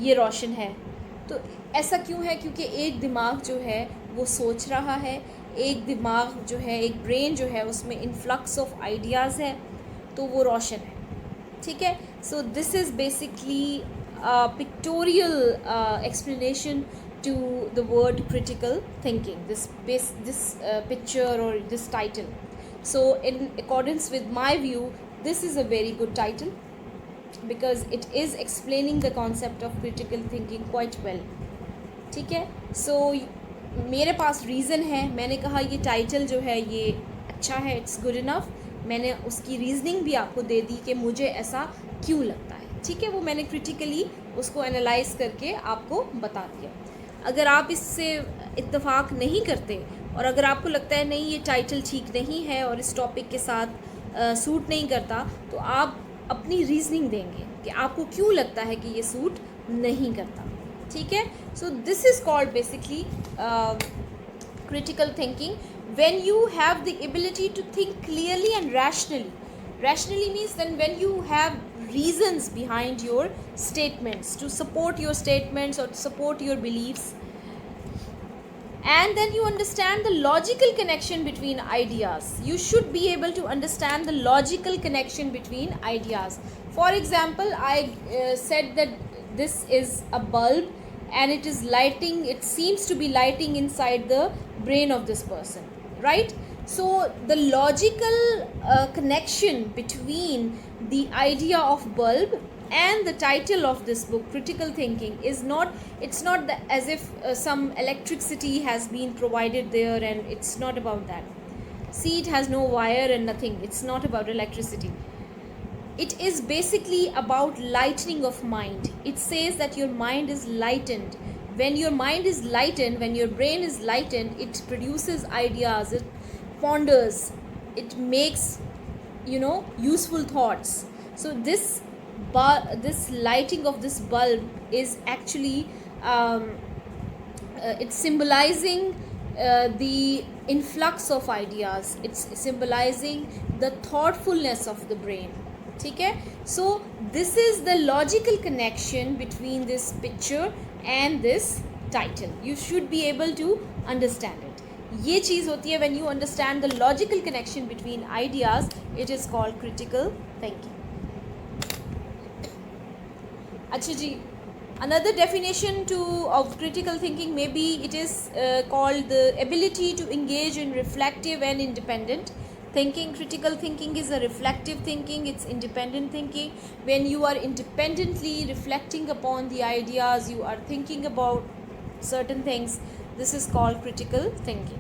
ये रोशन है। तो ऐसा क्यों है? क्योंकि एक दिमाग जो है वो सोच रहा है, एक दिमाग जो है, एक ब्रेन जो है उसमें इन्फ्लक्स ऑफ आइडियाज़ है, तो वो रोशन है। ठीक है, so this is basically pictorial explanation to the word critical thinking, this picture or this title. So in accordance with my view, this is a very good title because it is explaining the concept of critical thinking quite well. ठीक है, सो मेरे पास reason है, मैंने कहा ये title जो है ये अच्छा है, इट्स गुड इनफ। मैंने उसकी रीजनिंग भी आपको दे दी कि मुझे ऐसा क्यों लगता है। ठीक है, वो मैंने क्रिटिकली उसको एनालाइज करके आपको बता दिया। अगर आप इससे इत्तेफाक नहीं करते और अगर आपको लगता है नहीं ये टाइटल ठीक नहीं है और इस टॉपिक के साथ सूट नहीं करता, तो आप अपनी रीजनिंग देंगे कि आपको क्यों लगता है कि ये सूट नहीं करता। ठीक है, so this is called basically critical thinking, when you have the ability to think clearly and rationally. Rationally means then when you have reasons behind your statements to support your statements or to support your beliefs, and then you understand the logical connection between ideas. You should be able to understand the logical connection between ideas. For example, I said that this is a bulb and it is lighting, it seems to be lighting inside the brain of this person, right? So the logical connection between the idea of bulb and the title of this book, critical thinking, is not, it's not as if some electricity has been provided there, and it's not about that. See, it has no wire and nothing, it's not about electricity. It is basically about lightening of mind. It says that your mind is lightened. When your mind is lightened, when your brain is lightened, it produces ideas, it ponders, it makes, useful thoughts. So this lighting of this bulb is actually it's symbolizing the influx of ideas. It's symbolizing the thoughtfulness of the brain. ठीक है, so this is the logical connection between this picture and this title. You should be able to understand it. ये चीज़ होती है when you understand the logical connection between ideas, it is called critical thinking. अच्छा जी, another definition of critical thinking, maybe it is called the ability to engage in reflective and independent thinking. Critical thinking is a reflective thinking, it's independent thinking. When you are independently reflecting upon the ideas, you are thinking about certain things, this is called critical thinking.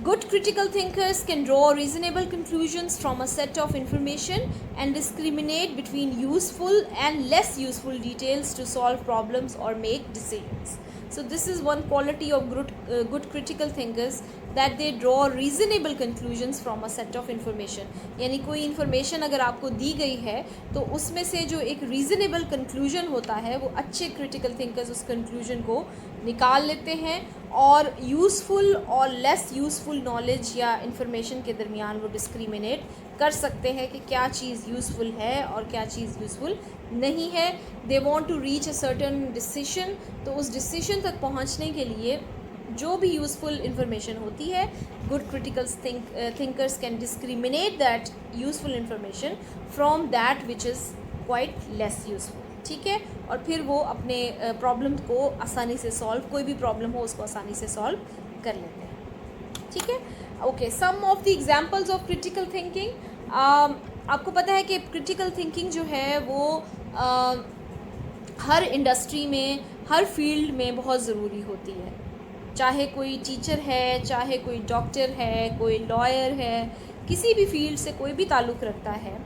Good critical thinkers can draw reasonable conclusions from a set of information and discriminate between useful and less useful details to solve problems or make decisions. So this is one quality of good critical thinkers, that they draw reasonable conclusions from a set of information. यानी कोई information अगर आपको दी गई है तो उसमें से जो एक reasonable conclusion होता है, वो अच्छे critical thinkers उस conclusion को निकाल लेते हैं और यूज़फुल और लेस यूज़फुल नॉलेज या इन्फॉर्मेशन के दरमियान वो डिस्क्रिमिनेट कर सकते हैं कि क्या चीज़ यूज़फुल है और क्या चीज़ यूज़फुल नहीं है. They want to reach a certain decision, तो उस डिसीशन तक पहुंचने के लिए जो भी यूज़फुल इन्फॉर्मेशन होती है, good critical thinkers can discriminate that useful information from that which is quite less useful. ठीक है, और फिर वो अपने प्रॉब्लम को आसानी से सॉल्व, कोई भी प्रॉब्लम हो उसको आसानी से सॉल्व कर लेते हैं. ठीक है, okay, some of the examples of critical thinking. आपको पता है कि क्रिटिकल थिंकिंग जो है वो हर इंडस्ट्री में, हर फील्ड में बहुत ज़रूरी होती है. चाहे कोई टीचर है, चाहे कोई डॉक्टर है, कोई लॉयर है, किसी भी फील्ड से कोई भी ताल्लुक़ रखता है,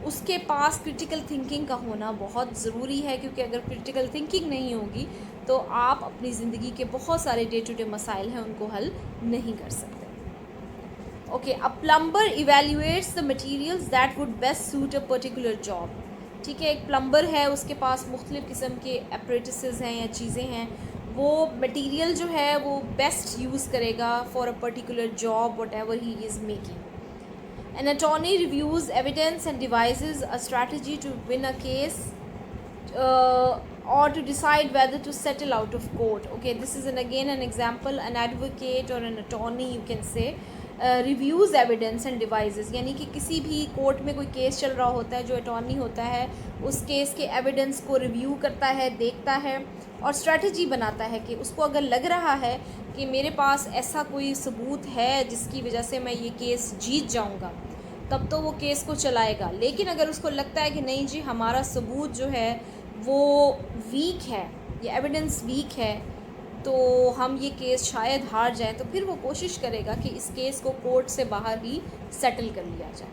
उसके पास क्रिटिकल थिंकिंग का होना बहुत ज़रूरी है. क्योंकि अगर क्रिटिकल थिंकिंग नहीं होगी तो आप अपनी ज़िंदगी के बहुत सारे डे टू डे मसाइल हैं उनको हल नहीं कर सकते. Okay, a plumber evaluates the materials that would best suit a particular job. ठीक है, एक प्लम्बर है, उसके पास मुख्तलिफ़ किस्म के एपरेटसेस हैं या चीज़ें हैं, वो मटीरियल जो है वो बेस्ट यूज़ करेगा for a particular job what ever he is making. An attorney reviews evidence and devises a strategy to win a case or to decide whether to settle out of court. Okay, this is again an example. An advocate or an attorney, you can say, reviews evidence end devices, यानी कि किसी भी court में कोई case चल रहा होता है, जो अटॉर्नी होता है उस केस के एविडेंस को रिव्यू करता है, देखता है और स्ट्रैटेजी बनाता है कि उसको अगर लग रहा है कि मेरे पास ऐसा कोई सबूत है जिसकी वजह से मैं ये केस जीत जाऊंगा, तब तो वो केस को चलाएगा। लेकिन अगर उसको लगता है कि नहीं जी, हमारा सबूत जो है वो वीक है, ये एविडेंस वीक है, तो हम ये केस शायद हार जाएं, तो फिर वो कोशिश करेगा कि इस केस को कोर्ट से बाहर ही सेटल कर लिया जाए।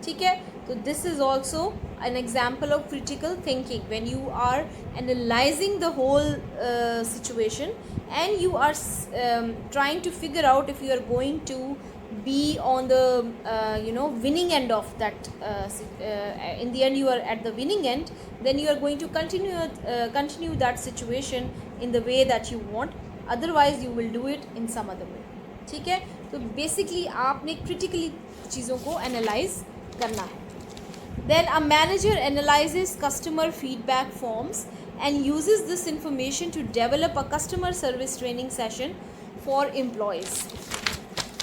ठीक है, तो this is also an example of critical thinking when you are analysing the whole situation and you are trying to figure out if you are going to be on the winning end of that in the end you are at the winning end, then you are going to continue that situation in the way that you want, otherwise you will do it in some other way। ठीक है, तो basically आपने critically चीज़ों को analyse करना है। then a manager analyzes customer feedback forms and uses this information to develop a customer service training session for employees।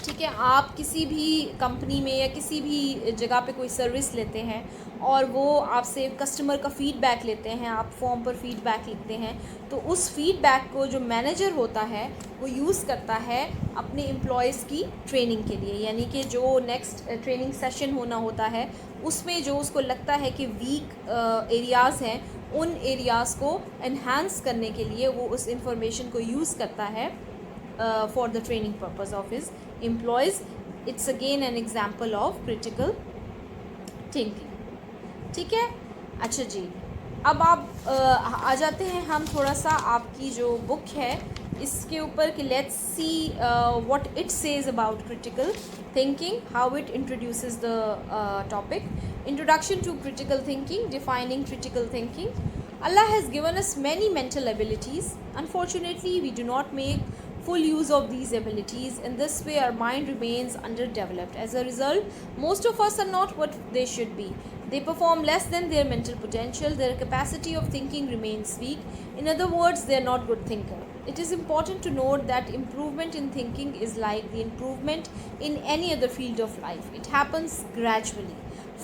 ठीक है, आप किसी भी कंपनी में या किसी भी जगह पे कोई सर्विस लेते हैं और वो आपसे कस्टमर का फ़ीडबैक लेते हैं, आप फॉर्म पर फ़ीडबैक लिखते हैं, तो उस फ़ीडबैक को जो मैनेजर होता है वो यूज़ करता है अपने एम्प्लॉयज़ की ट्रेनिंग के लिए, यानी कि जो नेक्स्ट ट्रेनिंग सेशन होना होता है उसमें जो उसको लगता है कि वीक एरियाज़ हैं, उन एरियाज़ को एनहांस करने के लिए वो उस इंफॉर्मेशन को यूज़ करता है for the training purpose of his employees। It's again an example of critical thinking। ठीक है, अच्छा जी, अब आप आ जाते हैं हम थोड़ा सा आपकी जो बुक है इसके ऊपर कि let's see what it says about critical thinking, how it introduces the topic। Introduction to critical thinking, defining critical thinking। Allah has given us many mental abilities. Unfortunately, we do not make full use of these abilities. In this way, our mind remains underdeveloped. As a result, most of us are not what they should be. They perform less than their mental potential. Their capacity of thinking remains weak. In other words, they are not good thinkers. It is important to note that improvement in thinking is like the improvement in any other field of life. It happens gradually.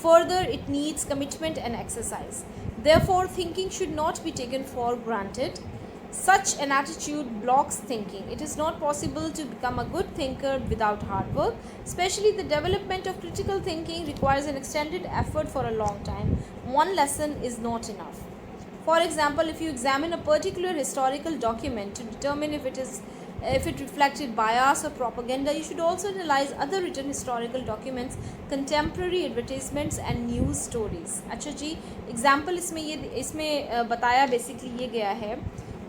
Further, it needs commitment and exercise. Therefore, thinking should not be taken for granted. Such an attitude blocks thinking. It is not possible to become a good thinker without hard work. Especially the development of critical thinking requires an extended effort for a long time. One lesson is not enough. For example, if you examine a particular historical document to determine if it reflected bias or propaganda, you should also analyze other written historical documents, contemporary advertisements and news stories। अच्छा जी, example इसमें बताया basically ये गया है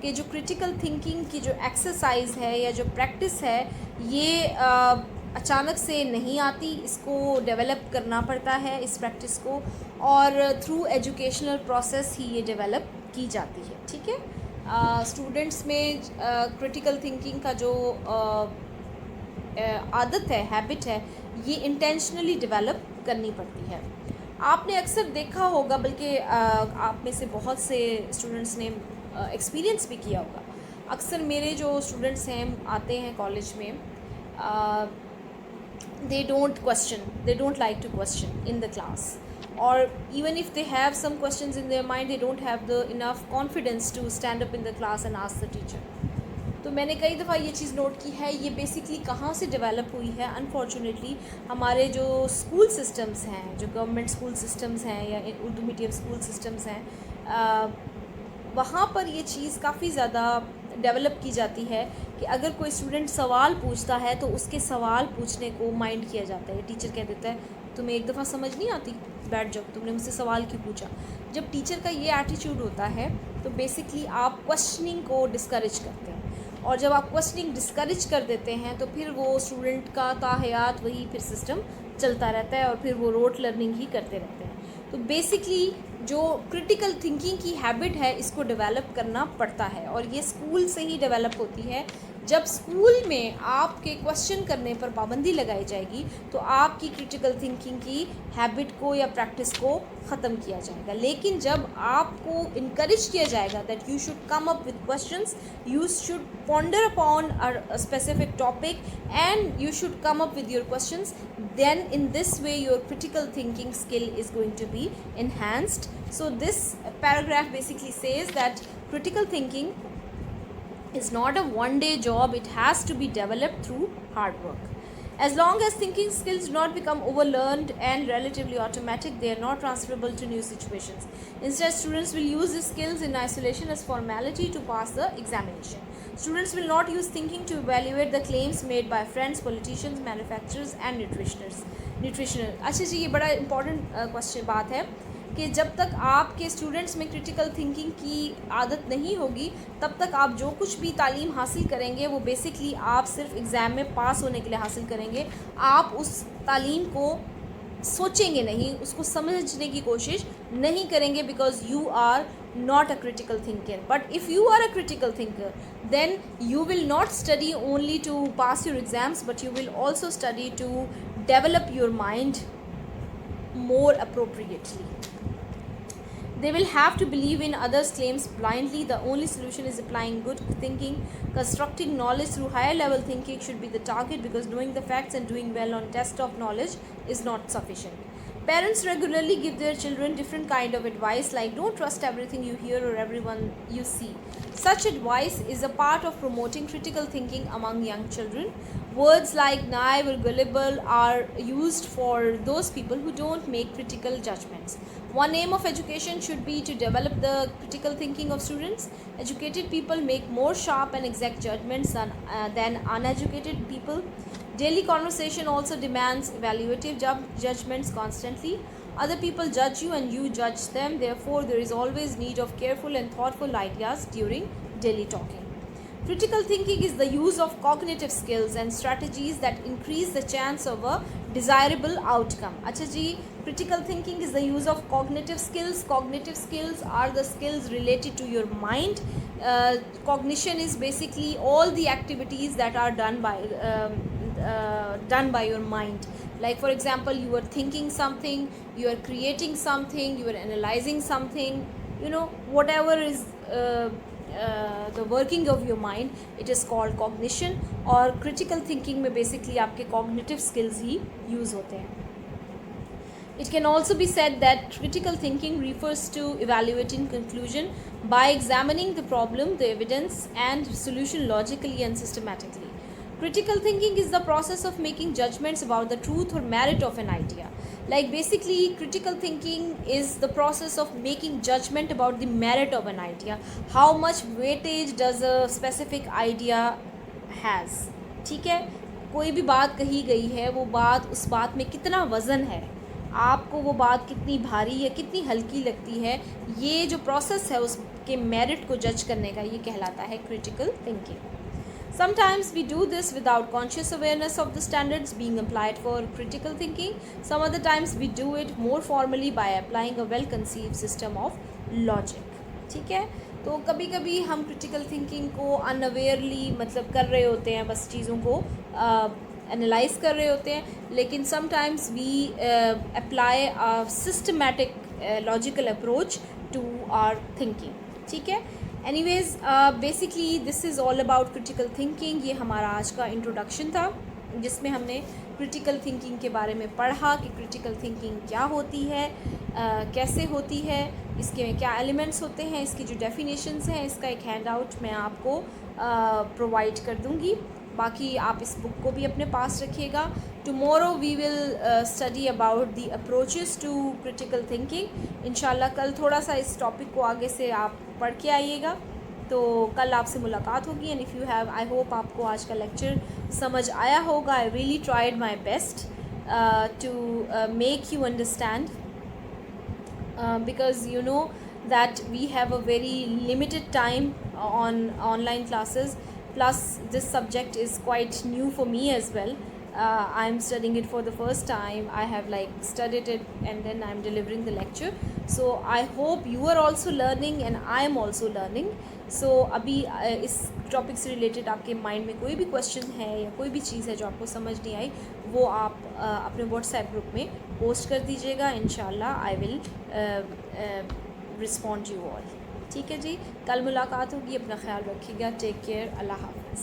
कि जो critical thinking की जो एक्सरसाइज है या जो प्रैक्टिस है ये अचानक से नहीं आती, इसको डेवलप करना पड़ता है इस प्रैक्टिस को, और थ्रू एजुकेशनल प्रोसेस ही ये डेवलप की जाती है। ठीक है, स्टूडेंट्स में क्रिटिकल थिंकिंग का जो आदत है, हैबिट है, ये इंटेंशनली डेवलप करनी पड़ती है। आपने अक्सर देखा होगा, बल्कि आप में से बहुत से स्टूडेंट्स ने एक्सपीरियंस भी किया होगा, अक्सर मेरे जो स्टूडेंट्स हैं आते हैं कॉलेज में, they don't like to question in the class, or even if they have some questions in their mind, they don't have the enough confidence to stand up in the class and ask the teacher। तो मैंने कई दफ़ा ये चीज़ note की है, ये basically कहाँ से डेवलप हुई है। अनफॉर्चुनेटली हमारे जो स्कूल सिस्टम्स हैं, जो गवर्नमेंट स्कूल सिस्टम्स हैं या उर्दू मीडियम स्कूल सिस्टम्स हैं, वहाँ पर ये चीज़ काफ़ी ज़्यादा डेवलप की जाती है कि अगर कोई स्टूडेंट सवाल पूछता है तो उसके सवाल पूछने को माइंड किया जाता है। टीचर कह देता है तुम्हें एक दफ़ा समझ नहीं आती, बैठ जाओ, तुमने मुझसे सवाल क्यों पूछा। जब टीचर का ये एटीट्यूड होता है तो बेसिकली आप क्वेश्चनिंग को डिस्करेज करते हैं, और जब आप क्वेश्चनिंग डिस्करेज कर देते हैं तो फिर वो स्टूडेंट का ताहयात वही फिर सिस्टम चलता रहता है और फिर वो रोट लर्निंग ही करते रहते हैं। तो बेसिकली जो क्रिटिकल थिंकिंग की हैबिट है इसको डेवलप करना पड़ता है, और ये स्कूल से ही डेवलप होती है। जब स्कूल में आपके क्वेश्चन करने पर पाबंदी लगाई जाएगी तो आपकी क्रिटिकल थिंकिंग की हैबिट को या प्रैक्टिस को ख़त्म किया जाएगा। लेकिन जब आपको इनकरेज किया जाएगा that you should come up with questions, you should ponder upon a specific topic and you should come up with your questions, then in this way your critical thinking skill is going to be enhanced. So this paragraph basically says that critical thinking is not a one day job, it has to be developed through hard work. As long as thinking skills do not become overlearned and relatively automatic, they are not transferable to new situations. Instead, students will use these skills in isolation as formality to pass the examination. Students will not use thinking to evaluate the claims made by friends, politicians, manufacturers and nutritional. अच्छा जी, ये बड़ा important question बात है कि जब तक आपके students में क्रिटिकल थिंकिंग की आदत नहीं होगी तब तक आप जो कुछ भी तालीम हासिल करेंगे वो बेसिकली आप सिर्फ एग्ज़ाम में पास होने के लिए हासिल करेंगे। आप उस तालीम को सोचेंगे नहीं, उसको समझने की कोशिश नहीं करेंगे, because you are not a critical thinker. But if you are a critical thinker, then you will not study only to pass your exams, but you will also study to develop your mind more appropriately. They will have to believe in others' claims blindly. The only solution is applying good thinking. Constructing knowledge through higher level thinking should be the target, because knowing the facts and doing well on test of knowledge is not sufficient. Parents regularly give their children different kind of advice, like don't trust everything you hear or everyone you see. Such advice is a part of promoting critical thinking among young children. Words like naive or gullible are used for those people who don't make critical judgments. One aim of education should be to develop the critical thinking of students. Educated people make more sharp and exact judgments than uneducated people. Daily conversation also demands evaluative judgments constantly. Other people judge you and you judge them. Therefore, there is always need of careful and thoughtful ideas during daily talking. Critical thinking is the use of cognitive skills and strategies that increase the chance of a desirable outcome. अच्छा जी, critical thinking is the use of cognitive skills. Cognitive skills are the skills related to your mind. Cognition is basically all the activities that are done by your mind. Like for example, you are thinking something, you are creating something, you are analyzing something, whatever is the working of your mind, it is called cognition. और critical thinking में basically आपके cognitive skills ही use होते हैं. It can also be said that critical thinking refers to evaluating conclusion by examining the problem, the evidence and solution logically and systematically. Critical thinking is the process of making judgments about the truth or merit of an idea. Like basically, critical thinking is the process of making judgment about the merit of an idea. How much weightage does a specific idea has? ठीक है, कोई भी बात कही गई है, वो बात, उस बात में कितना वज़न है, आपको वो बात कितनी भारी या कितनी हल्की लगती है, ये जो प्रोसेस है उसके मेरिट को जज करने का, ये कहलाता है critical thinking. Sometimes we do this without conscious awareness of the standards being applied for critical thinking. Some other times we do it more formally by applying a well-conceived system of logic. ठीक है, तो कभी कभी हम critical thinking को unawarely मतलब कर रहे होते हैं, बस चीज़ों को एनालाइज कर रहे होते हैं, लेकिन sometimes we apply a systematic logical approach to our thinking. ठीक है. Anyways basically this is all about critical thinking. ये हमारा आज का इंट्रोडक्शन था जिसमें हमने क्रिटिकल थिंकिंग के बारे में पढ़ा कि क्रिटिकल थिंकिंग क्या होती है, कैसे होती है, इसके में क्या एलिमेंट्स होते हैं, इसकी जो डेफिनेशंस हैं, इसका एक हैंड आउट मैं आपको प्रोवाइड कर दूँगी. बाकी आप इस बुक को भी अपने पास रखिएगा. Tomorrow we will study about the approaches to critical thinking. इंशाल्लाह कल थोड़ा सा इस टॉपिक को आगे से आप पढ़ के आइएगा, तो कल आपसे मुलाकात होगी. And if you have, I hope आपको आज का लेक्चर समझ आया होगा. I really tried my best to make you understand, because you know that we have a very limited time on online classes. Plus this subject is quite new for me as well. I am studying it for the first time. I have like studied it and then I am delivering the lecture. So I hope you are also learning and I am also learning. So अभी इस topic से related आपके mind में कोई भी question है या कोई भी चीज़ है जो आपको समझ नहीं आई, वो आप अपने व्हाट्सएप ग्रुप में पोस्ट कर दीजिएगा. इंशाल्लाह I will respond you all. ठीक है जी, कल मुलाकात होगी. अपना ख्याल रखिएगा. Take care. अल्लाह हाफ़िज़.